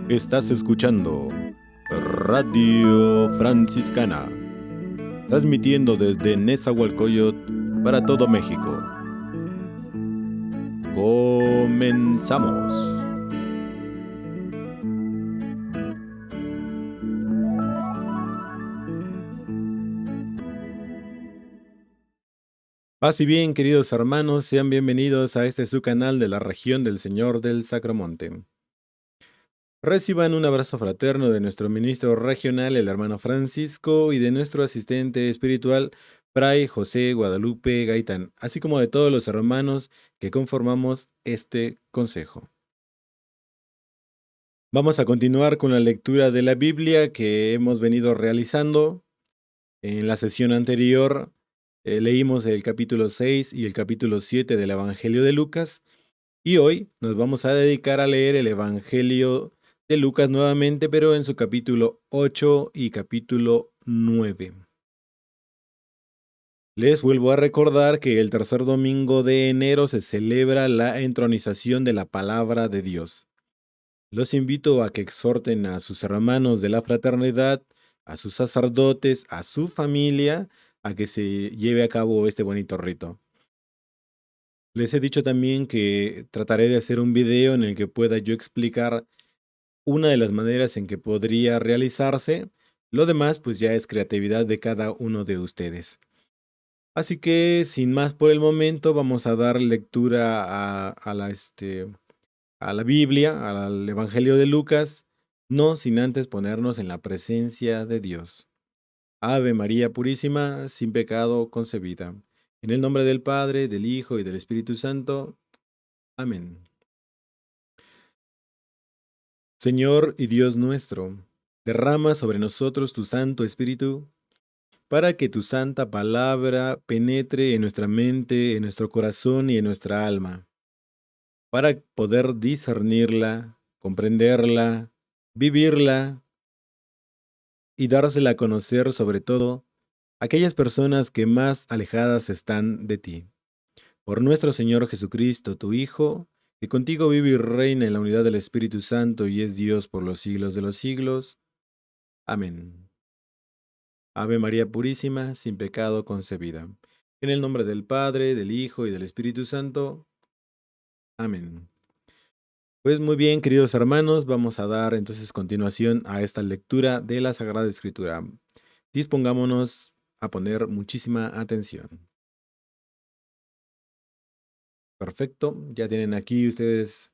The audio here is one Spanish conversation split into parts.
Estás escuchando Radio Franciscana, transmitiendo desde Nezahualcóyotl para todo México. Comenzamos. Paz y bien, queridos hermanos, sean bienvenidos a este su canal de la región del Señor del Sacromonte. Reciban un abrazo fraterno de nuestro ministro regional, el hermano Francisco, y de nuestro asistente espiritual, Fray José Guadalupe Gaitán, así como de todos los hermanos que conformamos este consejo. Vamos a continuar con la lectura de la Biblia que hemos venido realizando. En la sesión anterior leímos el capítulo 6 y el capítulo 7 del Evangelio de Lucas, y hoy nos vamos a dedicar a leer el Evangelio de Lucas nuevamente, pero en su capítulo 8 y capítulo 9. Les vuelvo a recordar que el tercer domingo de enero se celebra la entronización de la palabra de Dios. Los invito a que exhorten a sus hermanos de la fraternidad, a sus sacerdotes, a su familia, a que se lleve a cabo este bonito rito. Les he dicho también que trataré de hacer un video en el que pueda yo explicar una de las maneras en que podría realizarse. Lo demás, pues ya es creatividad de cada uno de ustedes. Así que, sin más por el momento, vamos a dar lectura a la Biblia, al Evangelio de Lucas, no sin antes ponernos en la presencia de Dios. Ave María Purísima, sin pecado concebida. En el nombre del Padre, del Hijo y del Espíritu Santo. Amén. Señor y Dios nuestro, derrama sobre nosotros tu Santo Espíritu, para que tu santa palabra penetre en nuestra mente, en nuestro corazón y en nuestra alma, para poder discernirla, comprenderla, vivirla y dársela a conocer, sobre todo a aquellas personas que más alejadas están de ti. Por nuestro Señor Jesucristo, tu Hijo, que contigo vive y reina en la unidad del Espíritu Santo y es Dios por los siglos de los siglos. Amén. Ave María Purísima, sin pecado concebida. En el nombre del Padre, del Hijo y del Espíritu Santo. Amén. Pues muy bien, queridos hermanos, vamos a dar entonces continuación a esta lectura de la Sagrada Escritura. Dispongámonos a poner muchísima atención. Perfecto, ya tienen aquí ustedes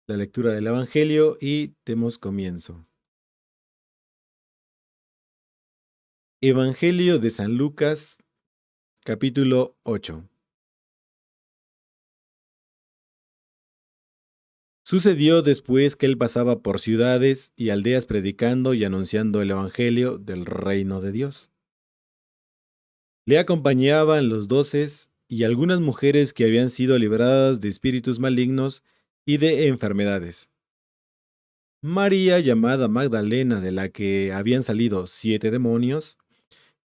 la lectura del Evangelio y demos comienzo. Evangelio de San Lucas, capítulo 8. Sucedió después que él pasaba por ciudades y aldeas predicando y anunciando el Evangelio del reino de Dios. Le acompañaban los 12 y algunas mujeres que habían sido libradas de espíritus malignos y de enfermedades. María, llamada Magdalena, de la que habían salido 7 demonios,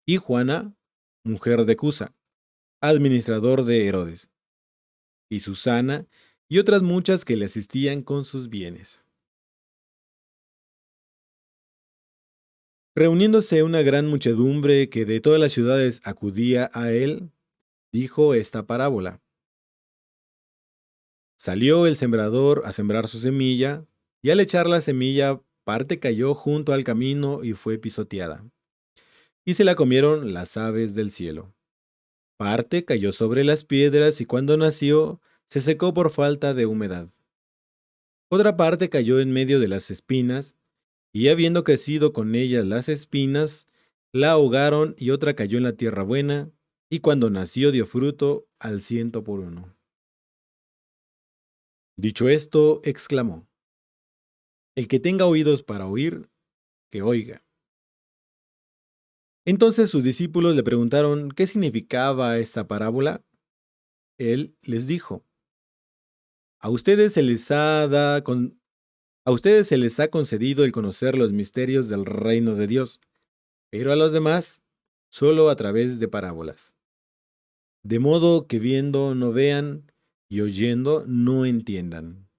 y Juana, mujer de Cusa, administrador de Herodes, y Susana, y otras muchas que le asistían con sus bienes. Reuniéndose una gran muchedumbre que de todas las ciudades acudía a él, dijo esta parábola. Salió el sembrador a sembrar su semilla, y al echar la semilla, parte cayó junto al camino y fue pisoteada, y se la comieron las aves del cielo. Parte cayó sobre las piedras y cuando nació, se secó por falta de humedad. Otra parte cayó en medio de las espinas, y habiendo crecido con ellas las espinas, la ahogaron, y otra cayó en la tierra buena, y cuando nació dio fruto al 100 por 1. Dicho esto, exclamó: El que tenga oídos para oír, que oiga. Entonces sus discípulos le preguntaron qué significaba esta parábola. Él les dijo: A ustedes se les a ustedes se les ha concedido el conocer los misterios del reino de Dios, pero a los demás solo a través de parábolas. De modo que viendo no vean y oyendo no entiendan.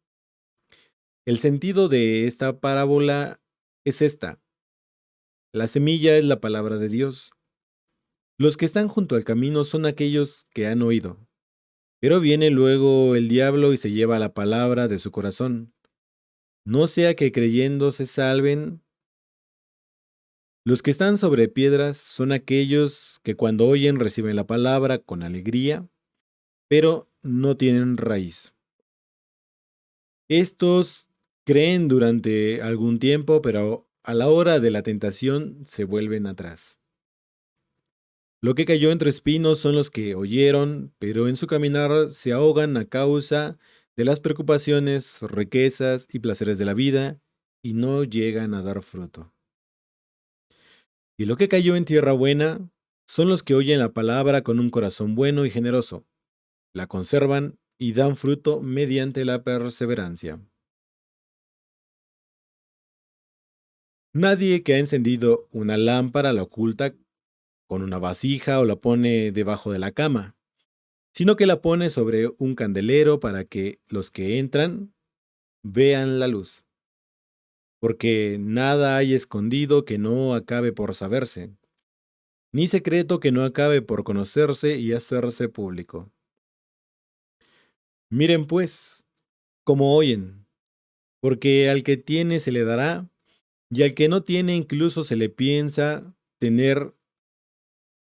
El sentido de esta parábola es esta. La semilla es la palabra de Dios. Los que están junto al camino son aquellos que han oído. Pero viene luego el diablo y se lleva la palabra de su corazón. No sea que creyendo se salven. Los que están sobre piedras son aquellos que cuando oyen reciben la palabra con alegría, pero no tienen raíz. Estos creen durante algún tiempo, pero a la hora de la tentación se vuelven atrás. Lo que cayó entre espinos son los que oyeron, pero en su caminar se ahogan a causa de las preocupaciones, riquezas y placeres de la vida, y no llegan a dar fruto. Y lo que cayó en tierra buena son los que oyen la palabra con un corazón bueno y generoso, la conservan y dan fruto mediante la perseverancia. Nadie que ha encendido una lámpara la oculta con una vasija o la pone debajo de la cama, sino que la pone sobre un candelero para que los que entran vean la luz. Porque nada hay escondido que no acabe por saberse, ni secreto que no acabe por conocerse y hacerse público. Miren pues cómo oyen, porque al que tiene se le dará, y al que no tiene incluso se le piensa tener,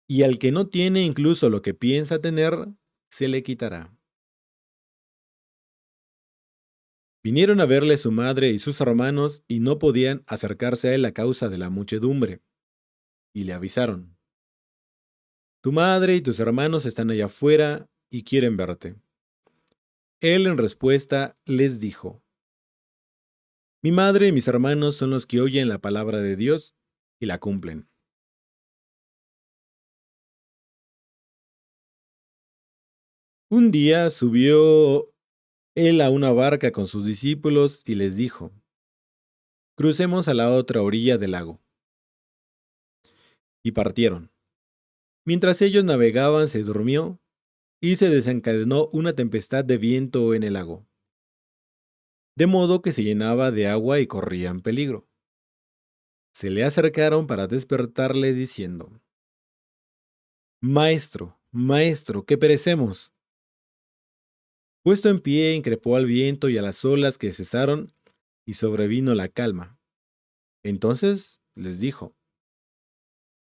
y al que no tiene incluso lo que piensa tener, se le quitará. Vinieron a verle su madre y sus hermanos, y no podían acercarse a él a causa de la muchedumbre, y le avisaron: Tu madre y tus hermanos están allá afuera y quieren verte. Él en respuesta les dijo: Mi madre y mis hermanos son los que oyen la palabra de Dios y la cumplen. Un día subió él a una barca con sus discípulos y les dijo: Crucemos a la otra orilla del lago. Y partieron. Mientras ellos navegaban se durmió y se desencadenó una tempestad de viento en el lago, de modo que se llenaba de agua y corría en peligro. Se le acercaron para despertarle diciendo: Maestro, maestro, que perecemos. Puesto en pie, increpó al viento y a las olas que cesaron y sobrevino la calma. Entonces les dijo: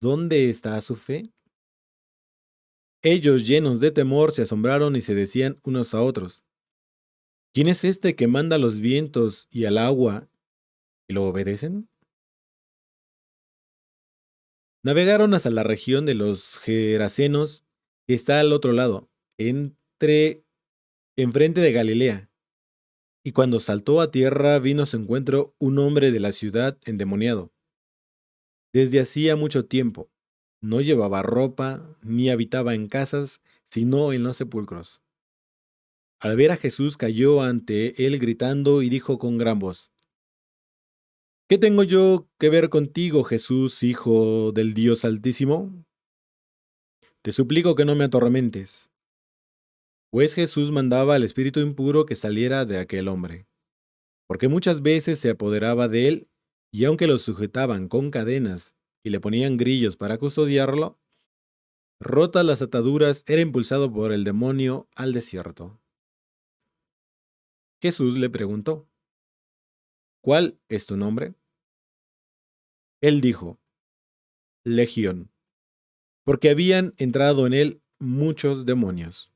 ¿Dónde está su fe? Ellos, llenos de temor, se asombraron y se decían unos a otros: ¿Quién es este que manda a los vientos y al agua y lo obedecen? Navegaron hasta la región de los Gerasenos, que está al otro lado, enfrente de Galilea. Y cuando saltó a tierra, vino a su encuentro un hombre de la ciudad endemoniado. Desde hacía mucho tiempo, no llevaba ropa, ni habitaba en casas, sino en los sepulcros. Al ver a Jesús, cayó ante él gritando y dijo con gran voz: ¿Qué tengo yo que ver contigo, Jesús, Hijo del Dios Altísimo? Te suplico que no me atormentes. Pues Jesús mandaba al espíritu impuro que saliera de aquel hombre, porque muchas veces se apoderaba de él, y aunque lo sujetaban con cadenas y le ponían grillos para custodiarlo, rotas las ataduras, era impulsado por el demonio al desierto. Jesús le preguntó: ¿Cuál es tu nombre? Él dijo: Legión, porque habían entrado en él muchos demonios.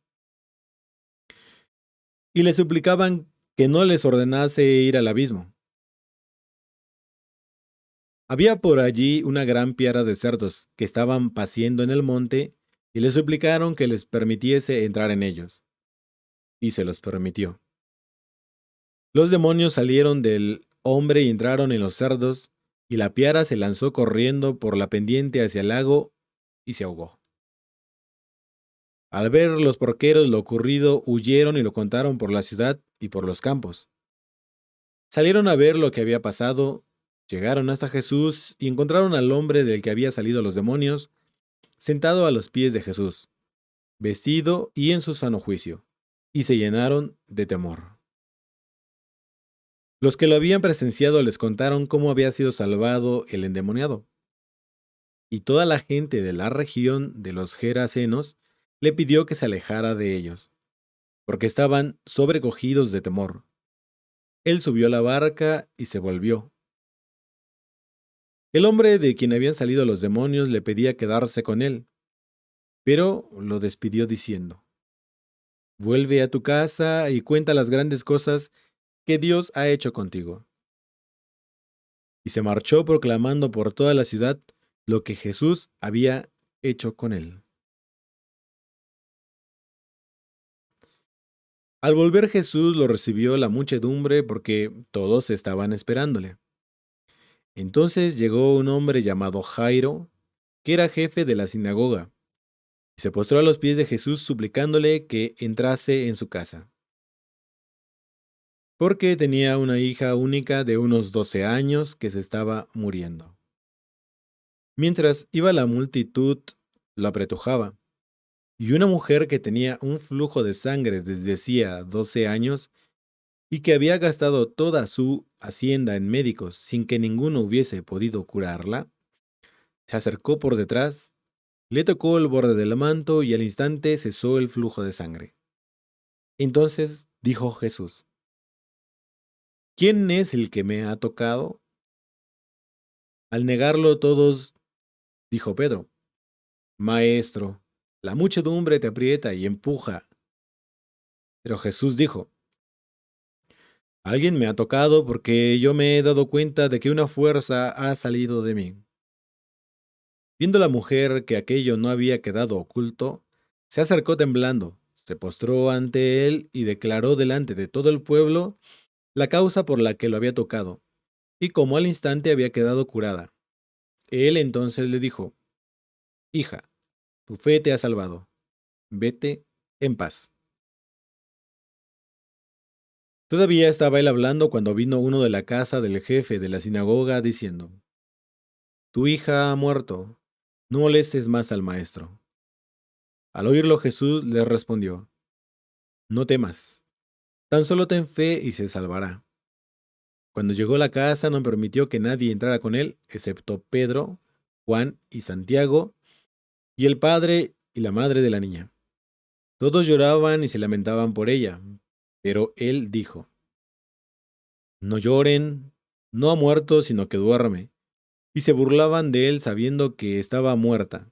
Y le suplicaban que no les ordenase ir al abismo. Había por allí una gran piara de cerdos que estaban paciendo en el monte, y le suplicaron que les permitiese entrar en ellos. Y se los permitió. Los demonios salieron del hombre y entraron en los cerdos, y la piara se lanzó corriendo por la pendiente hacia el lago y se ahogó. Al ver los porqueros lo ocurrido, huyeron y lo contaron por la ciudad y por los campos. Salieron a ver lo que había pasado, llegaron hasta Jesús y encontraron al hombre del que había salido los demonios, sentado a los pies de Jesús, vestido y en su sano juicio, y se llenaron de temor. Los que lo habían presenciado les contaron cómo había sido salvado el endemoniado. Y toda la gente de la región de los Gerasenos le pidió que se alejara de ellos, porque estaban sobrecogidos de temor. Él subió a la barca y se volvió. El hombre de quien habían salido los demonios le pedía quedarse con él, pero lo despidió diciendo: Vuelve a tu casa y cuenta las grandes cosas que Dios ha hecho contigo. Y se marchó proclamando por toda la ciudad lo que Jesús había hecho con él. Al volver Jesús lo recibió la muchedumbre porque todos estaban esperándole. Entonces llegó un hombre llamado Jairo, que era jefe de la sinagoga, y se postró a los pies de Jesús suplicándole que entrase en su casa, porque tenía una hija única de unos 12 años que se estaba muriendo. Mientras iba la multitud, lo apretujaba, y una mujer que tenía un flujo de sangre desde hacía 12 años y que había gastado toda su hacienda en médicos sin que ninguno hubiese podido curarla, se acercó por detrás, le tocó el borde del manto y al instante cesó el flujo de sangre. Entonces dijo Jesús: ¿Quién es el que me ha tocado? Al negarlo todos, dijo Pedro: Maestro, la muchedumbre te aprieta y empuja. Pero Jesús dijo: Alguien me ha tocado porque yo me he dado cuenta de que una fuerza ha salido de mí. Viendo la mujer que aquello no había quedado oculto, se acercó temblando, se postró ante él y declaró delante de todo el pueblo la causa por la que lo había tocado, y cómo al instante había quedado curada. Él entonces le dijo: Hija, tu fe te ha salvado. Vete en paz. Todavía estaba él hablando cuando vino uno de la casa del jefe de la sinagoga diciendo: Tu hija ha muerto, no molestes más al maestro. Al oírlo Jesús les respondió: No temas, tan solo ten fe y se salvará. Cuando llegó a la casa no permitió que nadie entrara con él, excepto Pedro, Juan y Santiago, y el padre y la madre de la niña. Todos lloraban y se lamentaban por ella, pero él dijo: No lloren, no ha muerto, sino que duerme. Y se burlaban de él sabiendo que estaba muerta.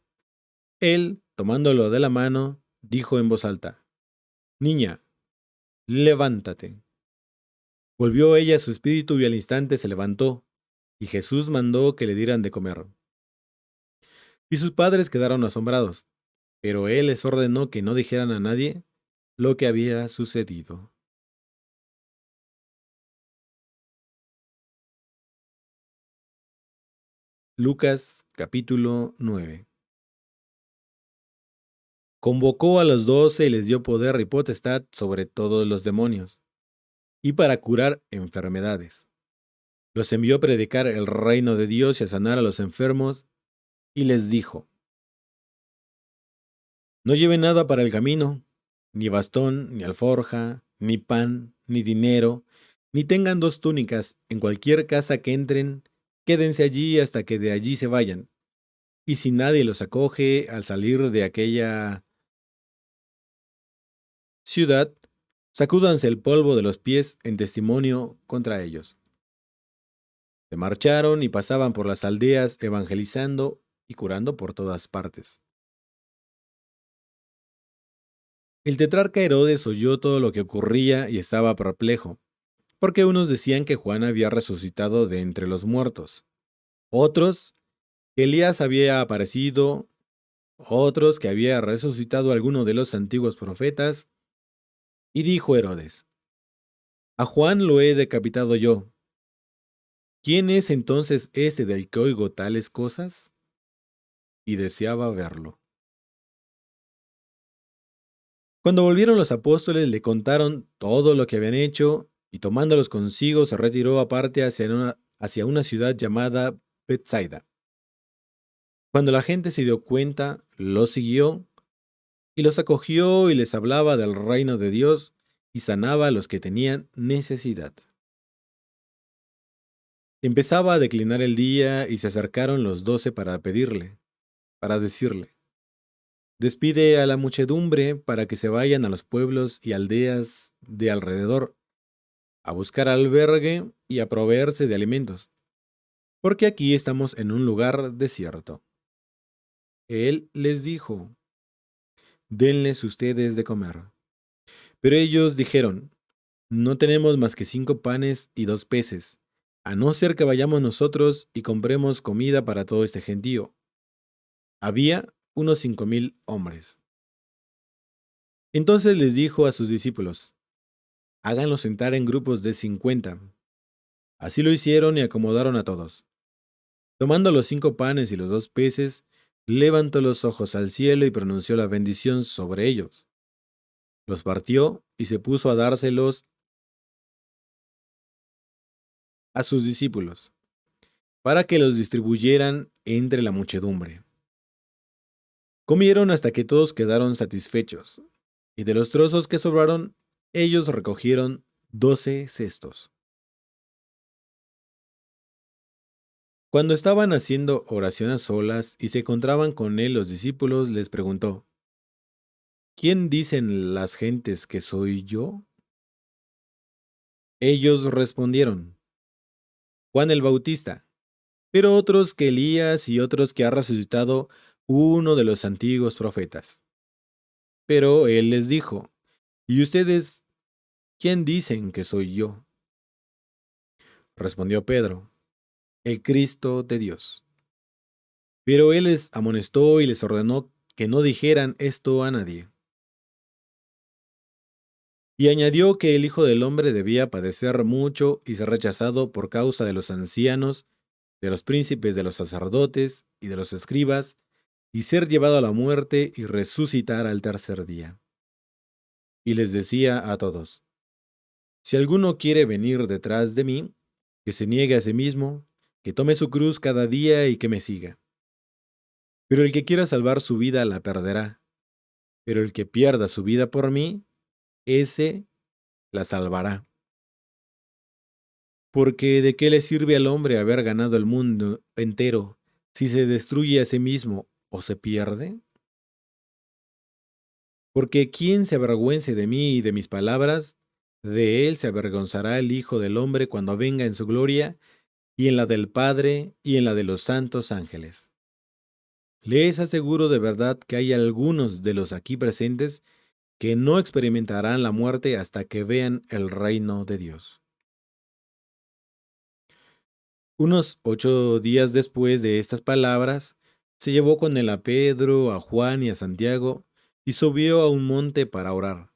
Él, tomándolo de la mano, dijo en voz alta: Niña, levántate. Volvió ella a su espíritu y al instante se levantó, y Jesús mandó que le dieran de comer. Y sus padres quedaron asombrados, pero él les ordenó que no dijeran a nadie lo que había sucedido. Lucas capítulo 9. Convocó a los 12 y les dio poder y potestad sobre todos los demonios, y para curar enfermedades. Los envió a predicar el reino de Dios y a sanar a los enfermos, y les dijo: No lleven nada para el camino, ni bastón, ni alforja, ni pan, ni dinero, ni tengan dos túnicas. En cualquier casa que entren, quédense allí hasta que de allí se vayan. Y si nadie los acoge al salir de aquella ciudad, sacúdanse el polvo de los pies en testimonio contra ellos. Se marcharon y pasaban por las aldeas evangelizando y curando por todas partes. El tetrarca Herodes oyó todo lo que ocurría y estaba perplejo, porque unos decían que Juan había resucitado de entre los muertos, otros que Elías había aparecido, otros que había resucitado alguno de los antiguos profetas, y dijo Herodes: A Juan lo he decapitado yo. ¿Quién es entonces este del que oigo tales cosas? Y deseaba verlo. Cuando volvieron los apóstoles le contaron todo lo que habían hecho, y tomándolos consigo se retiró aparte hacia una ciudad llamada Bethsaida. Cuando la gente se dio cuenta, los siguió, y los acogió y les hablaba del reino de Dios, y sanaba a los que tenían necesidad. Empezaba a declinar el día y se acercaron los 12 para decirle, despide a la muchedumbre para que se vayan a los pueblos y aldeas de alrededor, a buscar albergue y a proveerse de alimentos, porque aquí estamos en un lugar desierto. Él les dijo, denles ustedes de comer. Pero ellos dijeron, no tenemos más que 5 panes y 2 peces, a no ser que vayamos nosotros y compremos comida para todo este gentío. Había unos 5000 hombres. Entonces les dijo a sus discípulos, háganlos sentar en grupos de 50. Así lo hicieron y acomodaron a todos. Tomando los 5 panes y los 2 peces, levantó los ojos al cielo y pronunció la bendición sobre ellos. Los partió y se puso a dárselos a sus discípulos, para que los distribuyeran entre la muchedumbre. Comieron hasta que todos quedaron satisfechos, y de los trozos que sobraron, ellos recogieron 12 cestos. Cuando estaban haciendo oración a solas y se encontraban con él los discípulos, les preguntó, ¿quién dicen las gentes que soy yo? Ellos respondieron, Juan el Bautista, pero otros que Elías y otros que ha resucitado uno de los antiguos profetas. Pero él les dijo, ¿y ustedes quién dicen que soy yo? Respondió Pedro, el Cristo de Dios. Pero él les amonestó y les ordenó que no dijeran esto a nadie. Y añadió que el Hijo del Hombre debía padecer mucho y ser rechazado por causa de los ancianos, de los príncipes, de los sacerdotes y de los escribas, y ser llevado a la muerte y resucitar al tercer día. Y les decía a todos, si alguno quiere venir detrás de mí, que se niegue a sí mismo, que tome su cruz cada día y que me siga. Pero el que quiera salvar su vida la perderá, pero el que pierda su vida por mí, ese la salvará. Porque ¿de qué le sirve al hombre haber ganado el mundo entero si se destruye a sí mismo o se pierde? Porque quien se avergüence de mí y de mis palabras, de él se avergonzará el Hijo del Hombre cuando venga en su gloria, y en la del Padre y en la de los santos ángeles. Les aseguro de verdad que hay algunos de los aquí presentes que no experimentarán la muerte hasta que vean el reino de Dios. Unos 8 días después de estas palabras, se llevó con él a Pedro, a Juan y a Santiago, y subió a un monte para orar.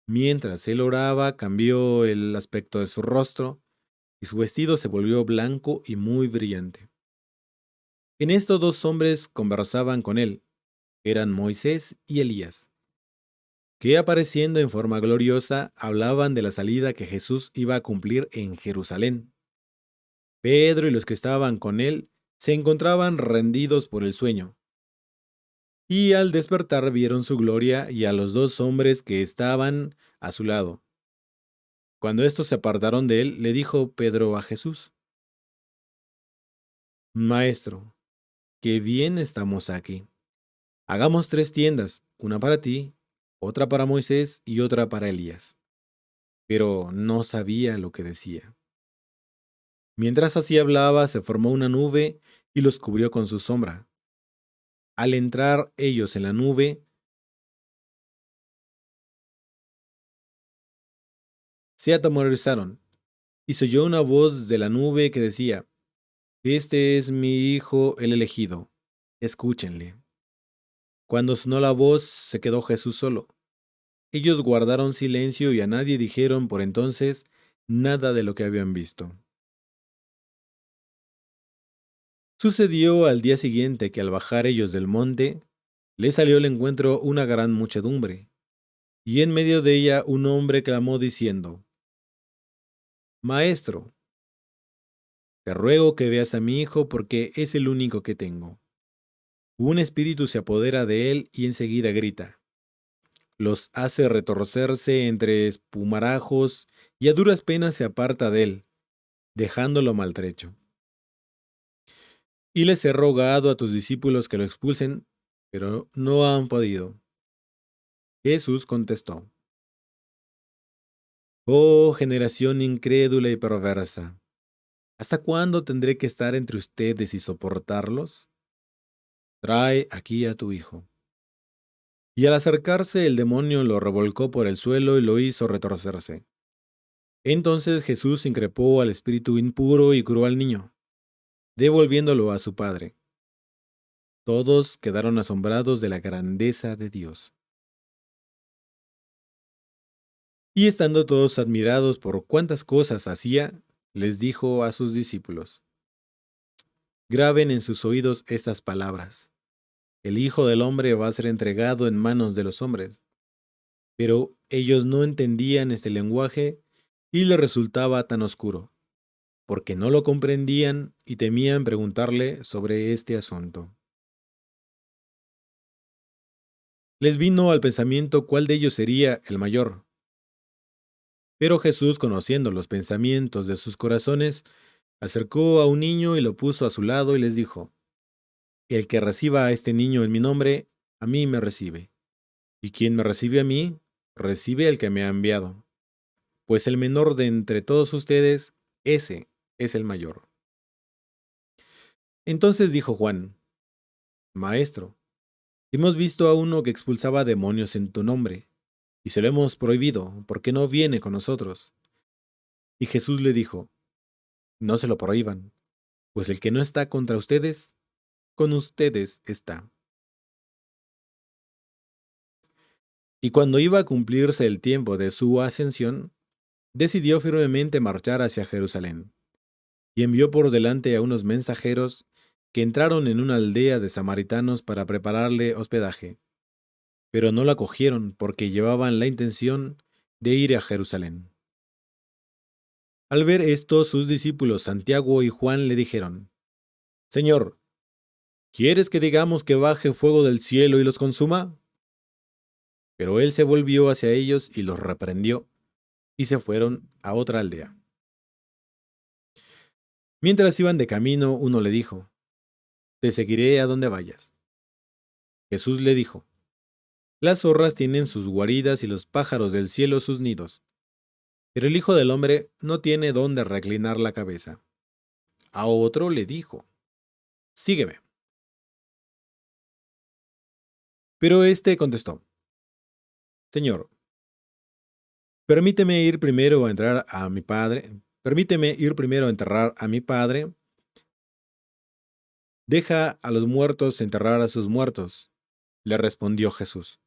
Mientras él oraba, cambió el aspecto de su rostro, y su vestido se volvió blanco y muy brillante. En esto 2 hombres conversaban con él, eran Moisés y Elías, que apareciendo en forma gloriosa hablaban de la salida que Jesús iba a cumplir en Jerusalén. Pedro y los que estaban con él se encontraban rendidos por el sueño, y al despertar vieron su gloria y a los 2 hombres que estaban a su lado. Cuando estos se apartaron de él, le dijo Pedro a Jesús, Maestro, qué bien estamos aquí. Hagamos 3 tiendas, una para ti, otra para Moisés y otra para Elías. Pero no sabía lo que decía. Mientras así hablaba, se formó una nube y los cubrió con su sombra. Al entrar ellos en la nube, se atemorizaron, y se oyó una voz de la nube que decía, Este es mi Hijo el elegido, escúchenle. Cuando sonó la voz, se quedó Jesús solo. Ellos guardaron silencio y a nadie dijeron por entonces nada de lo que habían visto. Sucedió al día siguiente que al bajar ellos del monte, les salió al encuentro una gran muchedumbre, y en medio de ella un hombre clamó diciendo, Maestro, te ruego que veas a mi hijo porque es el único que tengo. Un espíritu se apodera de él y enseguida grita. Los hace retorcerse entre espumarajos y a duras penas se aparta de él. dejándolo maltrecho. Y les he rogado a tus discípulos que lo expulsen, pero no han podido. Jesús contestó: Oh generación incrédula y perversa, ¿hasta cuándo tendré que estar entre ustedes y soportarlos? Trae aquí a tu hijo. Y al acercarse el demonio lo revolcó por el suelo y lo hizo retorcerse. Entonces Jesús increpó al espíritu impuro y curó al niño, devolviéndolo a su padre. Todos quedaron asombrados de la grandeza de Dios. Y estando todos admirados por cuántas cosas hacía, les dijo a sus discípulos: Graben en sus oídos estas palabras. El Hijo del Hombre va a ser entregado en manos de los hombres. Pero ellos no entendían este lenguaje y les resultaba tan oscuro, porque no lo comprendían y temían preguntarle sobre este asunto. Les vino al pensamiento cuál de ellos sería el mayor. Pero Jesús, conociendo los pensamientos de sus corazones, acercó a un niño y lo puso a su lado y les dijo: El que reciba a este niño en mi nombre, a mí me recibe. Y quien me recibe a mí, recibe al que me ha enviado. Pues el menor de entre todos ustedes, ese es el mayor. Entonces dijo Juan: Maestro, hemos visto a uno que expulsaba demonios en tu nombre, y se lo hemos prohibido, porque no viene con nosotros. Y Jesús le dijo: No se lo prohíban, pues el que no está contra ustedes, con ustedes está. Y cuando iba a cumplirse el tiempo de su ascensión, decidió firmemente marchar hacia Jerusalén, y envió por delante a unos mensajeros que entraron en una aldea de samaritanos para prepararle hospedaje, pero no la cogieron porque llevaban la intención de ir a Jerusalén. Al ver esto, sus discípulos Santiago y Juan le dijeron: Señor, ¿quieres que digamos que baje fuego del cielo y los consuma? Pero él se volvió hacia ellos y los reprendió, y se fueron a otra aldea. Mientras iban de camino, uno le dijo: Te seguiré a donde vayas. Jesús le dijo: Las zorras tienen sus guaridas y los pájaros del cielo sus nidos, pero el Hijo del Hombre no tiene dónde reclinar la cabeza. A otro le dijo: Sígueme. Pero éste contestó: Señor, permíteme ir primero a entrar a mi padre. Permíteme ir primero a enterrar a mi padre. Deja a los muertos enterrar a sus muertos. Le respondió Jesús: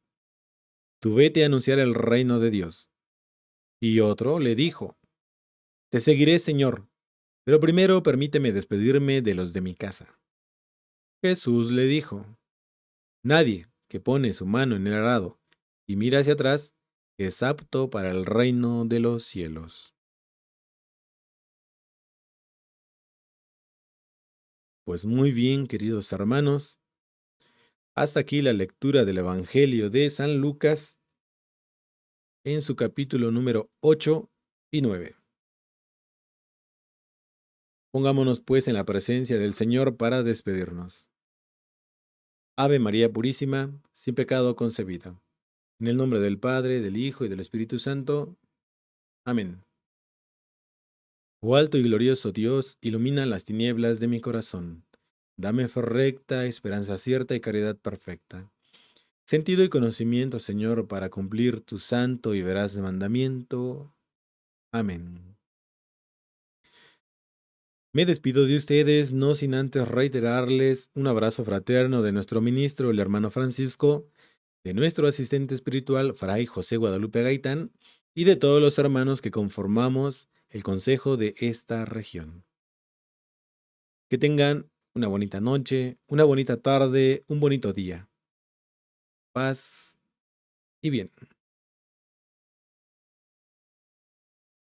Tú vete a anunciar el reino de Dios. Y otro le dijo: Te seguiré, Señor, pero primero permíteme despedirme de los de mi casa. Jesús le dijo: Nadie que pone su mano en el arado y mira hacia atrás es apto para el reino de los cielos. Pues muy bien, queridos hermanos, hasta aquí la lectura del Evangelio de San Lucas en su capítulo número 8 y 9. Pongámonos pues en la presencia del Señor para despedirnos. Ave María Purísima, sin pecado concebida. En el nombre del Padre, del Hijo y del Espíritu Santo. Amén. Oh alto y glorioso Dios, ilumina las tinieblas de mi corazón. Dame fe recta, esperanza cierta y caridad perfecta. Sentido y conocimiento, Señor, para cumplir tu santo y veraz mandamiento. Amén. Me despido de ustedes, no sin antes reiterarles un abrazo fraterno de nuestro ministro, el hermano Francisco, de nuestro asistente espiritual, Fray José Guadalupe Gaitán, y de todos los hermanos que conformamos el consejo de esta región. Que tengan una bonita noche, una bonita tarde, un bonito día. Paz y bien.